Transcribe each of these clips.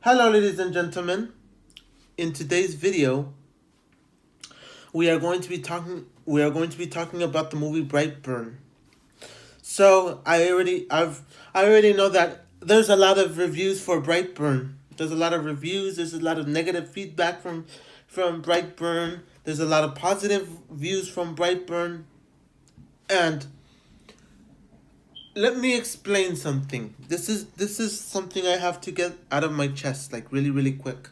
Hello, ladies and gentlemen. In today's video, we are going to be talking about the movie Brightburn. So I already know that there's a lot of reviews for Brightburn. There's a lot of reviews. There's a lot of negative feedback from Brightburn. There's a lot of positive views from Brightburn. And let me explain something. This is something I have to get out of my chest, like really quick.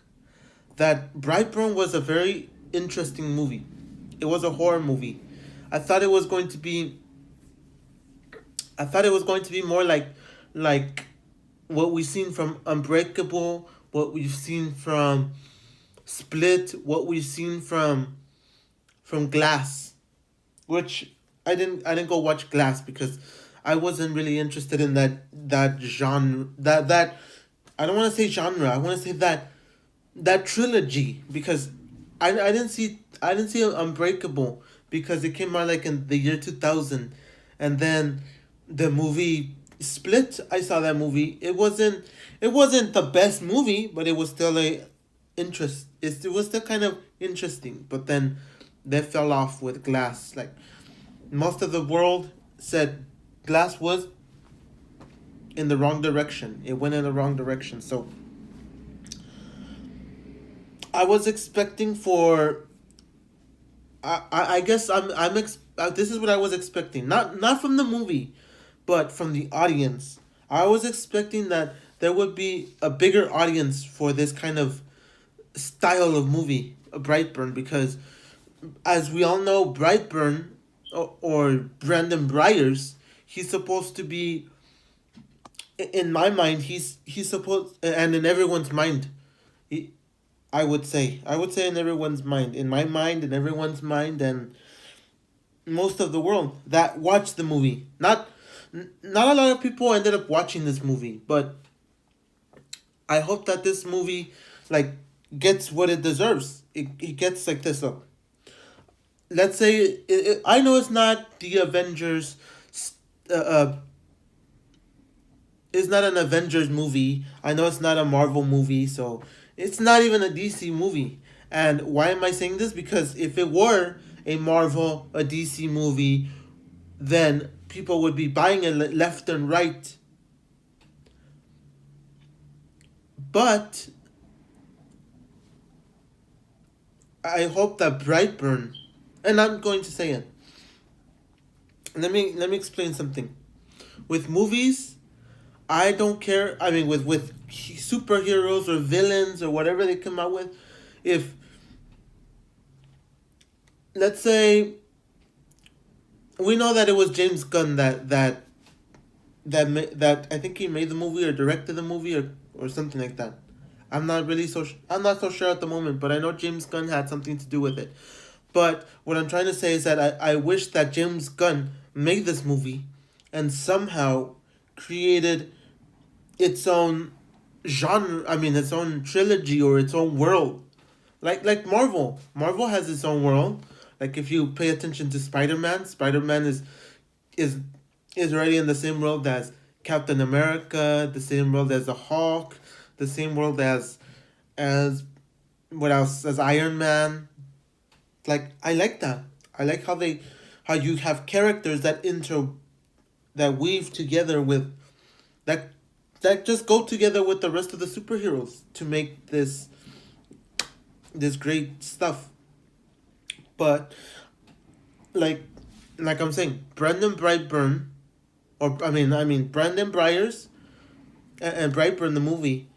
That Brightburn was a very interesting movie. It was a horror movie. I thought it was going to be I thought it was going to be more like what we've seen from Unbreakable, what we've seen from Split, what we've seen from Glass, which I didn't go watch Glass because I wasn't really interested in that genre that I don't want to say genre. I want to say that trilogy because I didn't see Unbreakable because it came out like in the year 2000, and then the movie Split. I saw that movie. It wasn't the best movie, but it was still it was still kind of interesting. But then they fell off with Glass. Like most of the world said, Glass was in the wrong direction. It went in the wrong direction. So I was expecting for I guess this is what I was expecting. Not from the movie, but from the audience. I was expecting that there would be a bigger audience for this kind of style of movie, Brightburn, because as we all know, Brightburn or Brandon Briers, he's supposed to be in my mind. He's supposed, and in everyone's mind. He, I would say in everyone's mind, in my mind, in everyone's mind, and most of the world that watched the movie. Not a lot of people ended up watching this movie, but I hope that this movie like gets what it deserves. It gets like this. So let's say I know it's not the Avengers. Uh, uh, it's not an Avengers movie. I know it's not a Marvel movie, so it's not even a DC movie. And why am I saying this? Because if it were a Marvel, a DC movie, then people would be buying it left and right. But I hope that Brightburn, and I'm going to say it. Let me explain something. With movies, I don't care. I mean, with superheroes or villains or whatever they come out with, if let's say we know that it was James Gunn that I think he made the movie or directed the movie or something like that. I'm not so sure at the moment, but I know James Gunn had something to do with it. But what I'm trying to say is that I wish that James Gunn made this movie and somehow created its own genre, I mean its own trilogy or its own world. Like Marvel. Marvel has its own world. Like if you pay attention to Spider-Man, Spider-Man is is already in the same world as Captain America, the same world as the Hulk, the same world as what else? As Iron Man. Like I like that. I like how you have characters that weave together with that that just go together with the rest of the superheroes to make this great stuff. But like like I'm saying, Brandon Brightburn, or I mean Brandon Briers and Brightburn the movie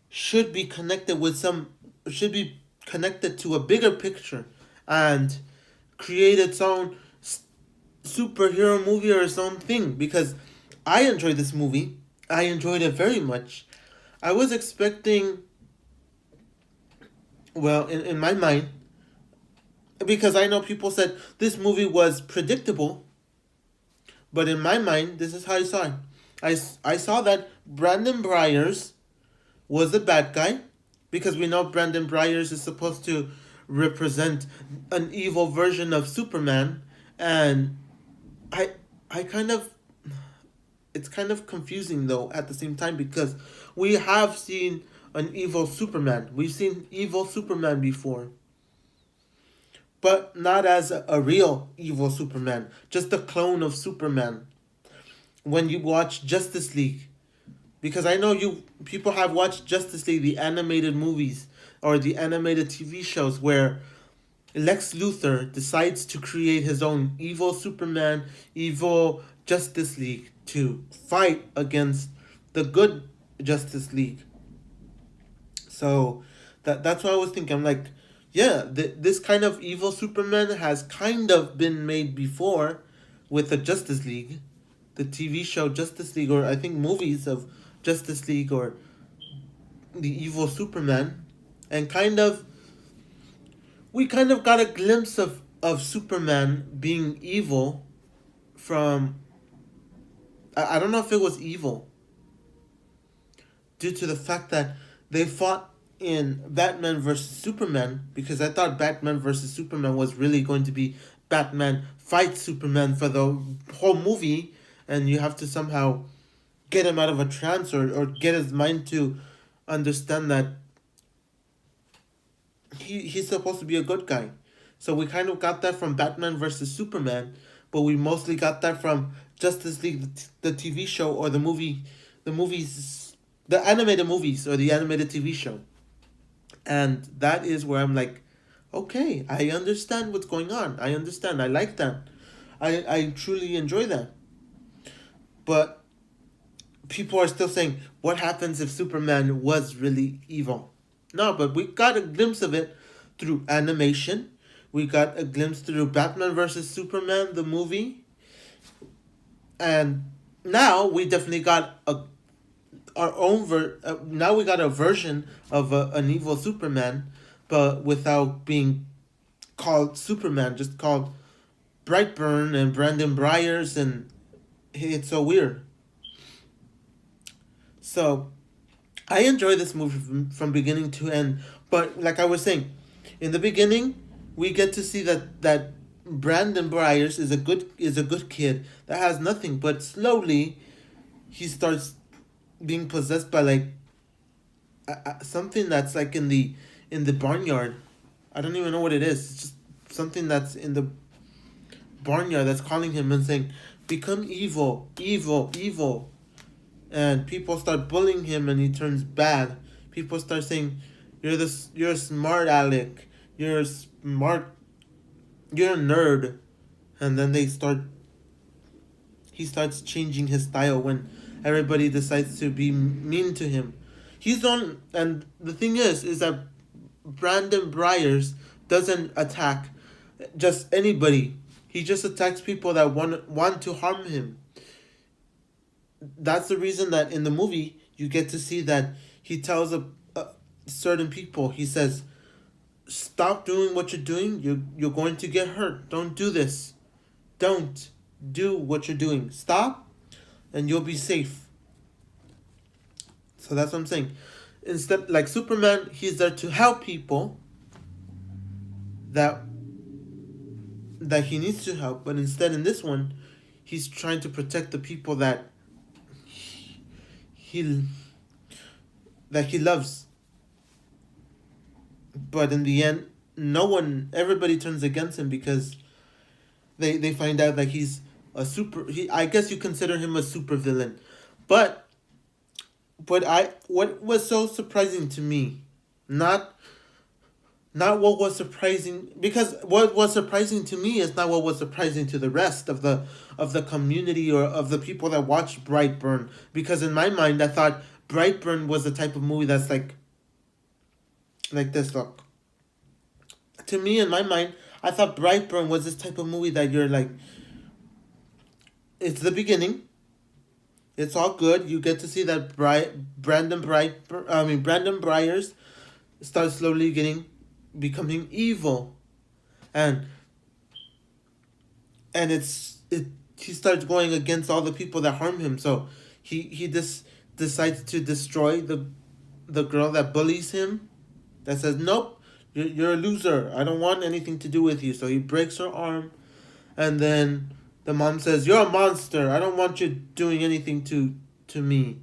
should be connected with some should be connected to a bigger picture and create its own superhero movie or its own thing, because I enjoyed this movie. I enjoyed it very much. I was expecting, well, in my mind, because I know people said this movie was predictable, but in my mind, this is how I saw it. I saw that Brandon Briers was the bad guy, because we know Brandon Briers is supposed to represent an evil version of Superman, and I I kind of it's kind of confusing though at the same time, because we have seen an evil Superman. We've seen evil Superman before, but not as a real evil Superman, just a clone of Superman. When you watch Justice League, because I know you people have watched Justice League, the animated movies or the animated TV shows where Lex Luthor decides to create his own evil Superman, evil Justice League to fight against the good Justice League. So that's what I was thinking. I'm like, yeah, this kind of evil Superman has kind of been made before with the Justice League, the TV show Justice League, or I think movies of Justice League or the evil Superman, and we kind of got a glimpse of Superman being evil from I don't know if it was evil due to the fact that they fought in Batman versus Superman, because I thought Batman versus Superman was really going to be Batman fights Superman for the whole movie, and you have to somehow get him out of a trance, or get his mind to understand that he's supposed to be a good guy. So we kind of got that from Batman versus Superman, but we mostly got that from Justice League, the TV show, or the movies, the animated movies, or the animated TV show. And that is where I'm like, okay, I understand what's going on. I understand. I like that. I truly enjoy that. But people are still saying, what happens if Superman was really evil? No, but we got a glimpse of it through animation. We got a glimpse through Batman versus Superman, the movie. And now we definitely got our own now we got a version of an evil Superman, but without being called Superman, just called Brightburn and Brandon Briers, and it's so weird. So I enjoy this movie from beginning to end, but like I was saying, in the beginning, we get to see that Brandon Briers is a good kid that has nothing, but slowly he starts being possessed by like something that's like in the barnyard. I don't even know what it is. It's just something that's in the barnyard that's calling him and saying, "Become evil, evil, evil." And people start bullying him, and he turns bad. People start saying, you're a smart aleck, you're a smart, you're a nerd," and then he starts changing his style when everybody decides to be mean to him. He's on, and the thing is that Brandon Briers doesn't attack just anybody. He just attacks people that want to harm him. That's the reason that in the movie you get to see that he tells a certain people, he says, "Stop doing what you're doing. You're going to get hurt. Don't do this. Don't do what you're doing. Stop, and you'll be safe." So that's what I'm saying. Instead, like Superman, he's there to help people that he needs to help, but instead in this one, he's trying to protect the people that he he loves. But in the end, everybody turns against him because they find out that he's I guess you consider him a super villain. But what was so surprising to me, not what was surprising, because what was surprising to me is not what was surprising to the rest of the community or of the people that watched Brightburn, because in my mind I thought Brightburn was the type of movie that's like this. Look, to me, in my mind, I thought Brightburn was this type of movie that you're like, it's the beginning, it's all good, you get to see that Brandon Briers starts slowly becoming evil, and he starts going against all the people that harm him. So he just decides to destroy the girl that bullies him, that says, "Nope, you're a loser, I don't want anything to do with you." So he breaks her arm, and then the mom says, "You're a monster, I don't want you doing anything to me."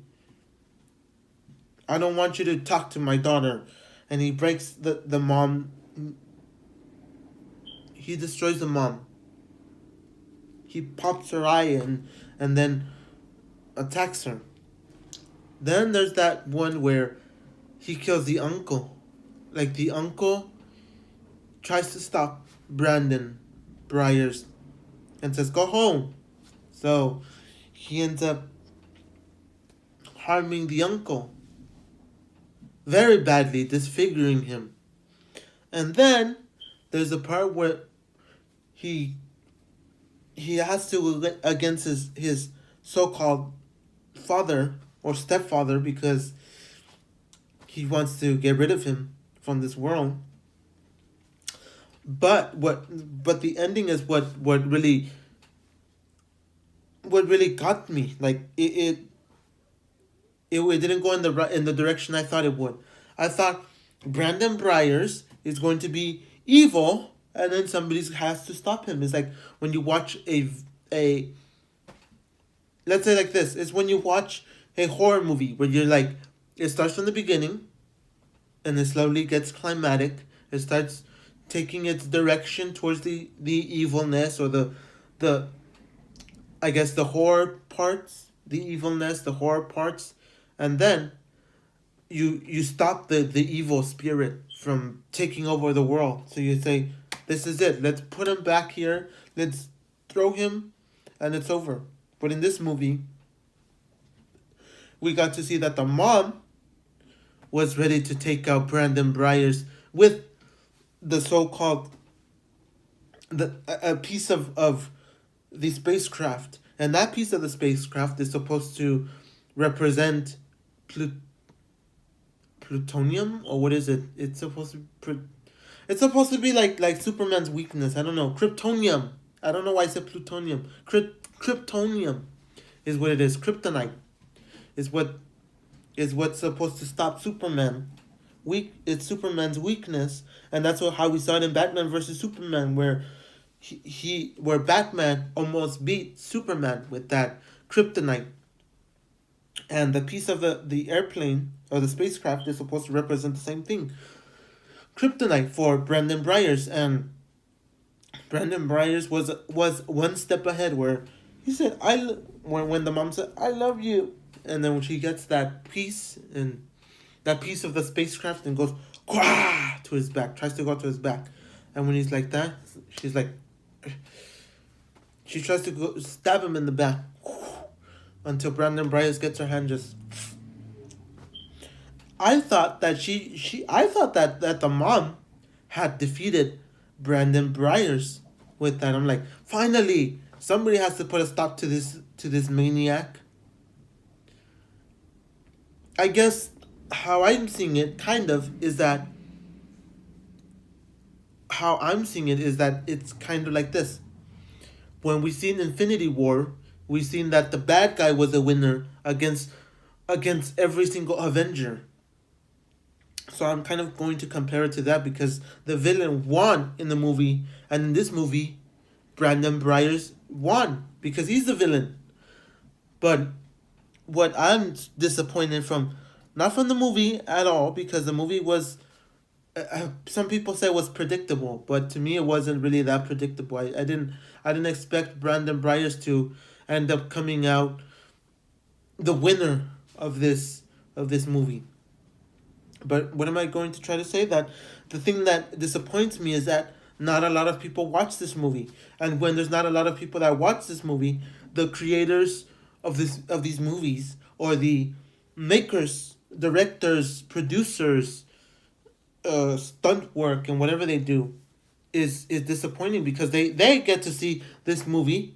I don't want you to talk to my daughter. And he breaks the mom. He destroys the mom. He pops her eye and then attacks her. Then there's that one where he kills the uncle. Like the uncle tries to stop Brandon Briars and says, "Go home." So he ends up harming the uncle very badly, disfiguring him. And then there's a part where he has to go against his so-called father or stepfather because he wants to get rid of him from this world. But the ending is what really got me. Like it didn't go in the direction I thought it would. I thought Brandon Briars is going to be evil, and then somebody has to stop him. It's like when you watch a let's say like this. It's when you watch a horror movie where you're like, it starts from the beginning, and it slowly gets climatic. It starts taking its direction towards the evilness or the I guess the horror parts, the evilness, the horror parts, and then you stop the evil spirit from taking over the world. So you say, this is it. Let's put him back here. Let's throw him, and it's over. But in this movie, we got to see that the mom was ready to take out Brandon Briars with the so-called a piece of the spacecraft, and that piece of the spacecraft is supposed to represent plutonium, or what is it? It's supposed to be like Superman's weakness. I don't know. Kryptonium. I don't know why I said plutonium. Kryptonium is what it is. Kryptonite is what's supposed to stop Superman. It's Superman's weakness, and that's how we saw it in Batman versus Superman, where where Batman almost beat Superman with that kryptonite. And the piece of the airplane or the spacecraft is supposed to represent the same thing. Kryptonite for Brandon Briars, and Brandon Briars was one step ahead, where he said when the mom said, "I love you," and then when she gets that piece of the spacecraft and goes "Quah!" to his back, tries to go to his back, and when he's like that, she's like, she tries to go stab him in the back until Brandon Briars gets her hand just. I thought that that the mom had defeated Brandon Briars with that. I'm like, finally, somebody has to put a stop to this maniac. I guess how I'm seeing it is that it's kind of like this. When we seen Infinity War, we seen that the bad guy was a winner against every single Avenger. So I'm kind of going to compare it to that, because the villain won in the movie, and in this movie, Brandon Briars won because he's the villain. But what I'm disappointed not from the movie at all, because the movie was, some people say it was predictable, but to me it wasn't really that predictable. I didn't expect Brandon Briars to end up coming out the winner of this movie. But what am I going to try to say? That the thing that disappoints me is that not a lot of people watch this movie. And when there's not a lot of people that watch this movie, the creators of these movies, or the makers, directors, producers, stunt work and whatever they do is disappointing, because they get to see this movie.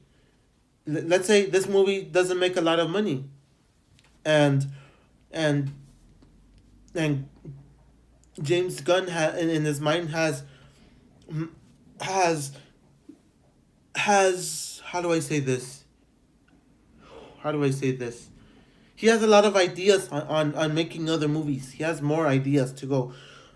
Let's say this movie doesn't make a lot of money, and James Gunn in his mind has how do I say this? He has a lot of ideas on making other movies. He has more ideas to go.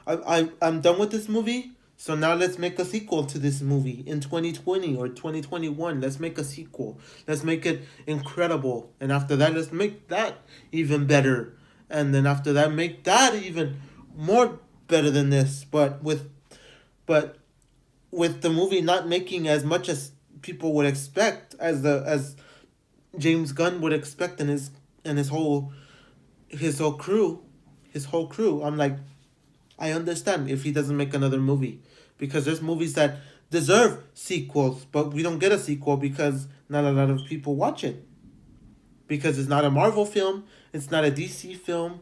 I'm done with this movie, so now let's make a sequel to this movie in 2020 or 2021. Let's make a sequel. Let's make it incredible. And after that, let's make that even better. and then after that make that even more better than this. But with the movie not making as much as people would expect, as James Gunn would expect in his whole crew. I'm like, I understand if he doesn't make another movie, because there's movies that deserve sequels, but we don't get a sequel because not a lot of people watch it, because it's not a Marvel film, it's not a DC film,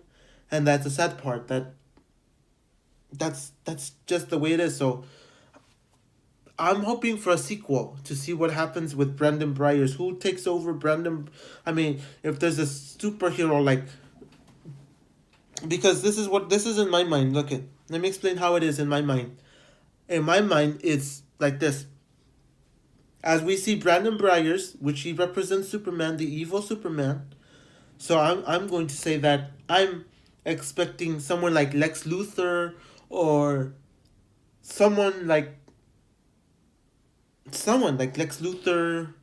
and that's the sad part. That's just the way it is. So I'm hoping for a sequel to see what happens with Brandon Byers. Who takes over Brandon? I mean, if there's a superhero like, because this is in my mind. Look, let me explain how it is in my mind. In my mind, it's like this. As we see Brandon Byers, which he represents Superman, the evil Superman. So I'm going to say that I'm expecting someone like Lex Luthor, or someone like Lex Luthor.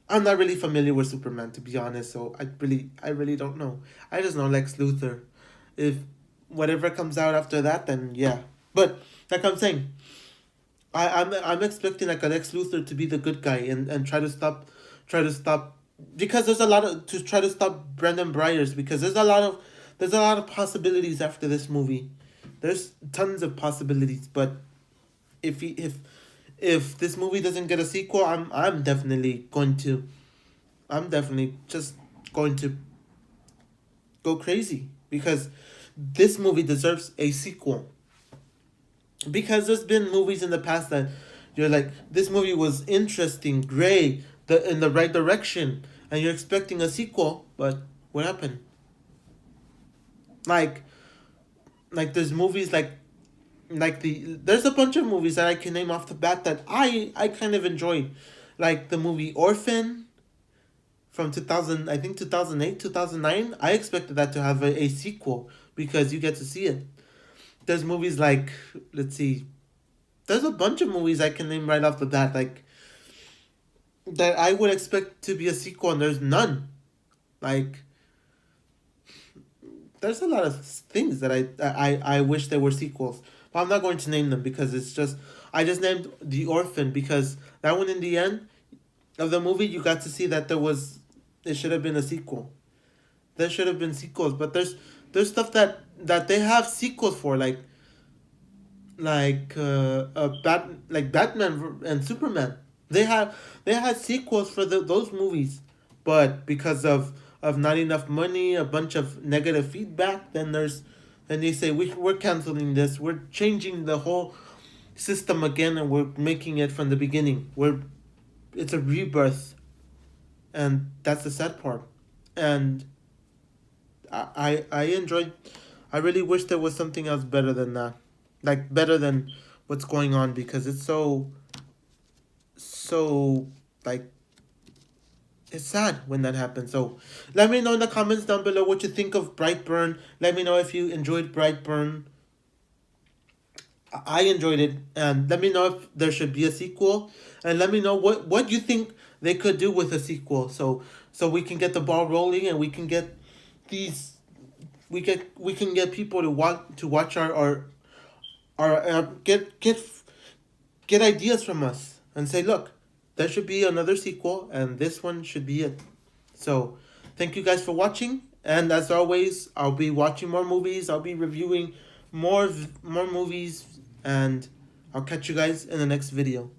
I'm not really familiar with Superman, to be honest, so I really don't know. I just know Lex Luthor. If whatever comes out after that, then yeah. But like I'm saying, I'm expecting like a Lex Luthor to be the good guy, and try to stop, because there's a lot of, to try to stop Brandon Byers, because there's a lot of possibilities after this movie. There's tons of possibilities, but if this movie doesn't get a sequel, I'm definitely going to, I'm definitely just going to go crazy, because this movie deserves a sequel. Because there's been movies in the past that you're like, this movie was interesting, great, in the right direction, and you're expecting a sequel, but what happened? Like there's movies there's a bunch of movies that I can name off the bat that I kind of enjoyed, like the movie Orphan from 2000, I think 2008, 2009. I expected that to have a sequel, because you get to see it. There's movies like, let's see, there's a bunch of movies I can name right off the bat, like, that I would expect to be a sequel, and there's none. Like, there's a lot of things that I wish there were sequels. But I'm not going to name them, because it's just, I just named The Orphan because that one, in the end of the movie, you got to see that it should have been a sequel. There should have been sequels, but there's stuff that they have sequels for, like Batman and Superman. They had sequels for those movies, but because of not enough money, a bunch of negative feedback, then they say we're canceling this. We're changing the whole system again, and we're making it from the beginning. It's a rebirth, and that's the sad part. And I enjoyed. I really wish there was something else better than that, like better than what's going on, because it's so like, it's sad when that happens. So let me know in the comments down below what you think of Brightburn. Let me know if you enjoyed Brightburn. I enjoyed it, and let me know if there should be a sequel, and let me know what you think they could do with a sequel, so we can get the ball rolling, and we can get these we can get people to watch our get ideas from us, and say, look, there should be another sequel, and this one should be it. So thank you guys for watching, and as always, I'll be watching more movies, I'll be reviewing more movies, and I'll catch you guys in the next video.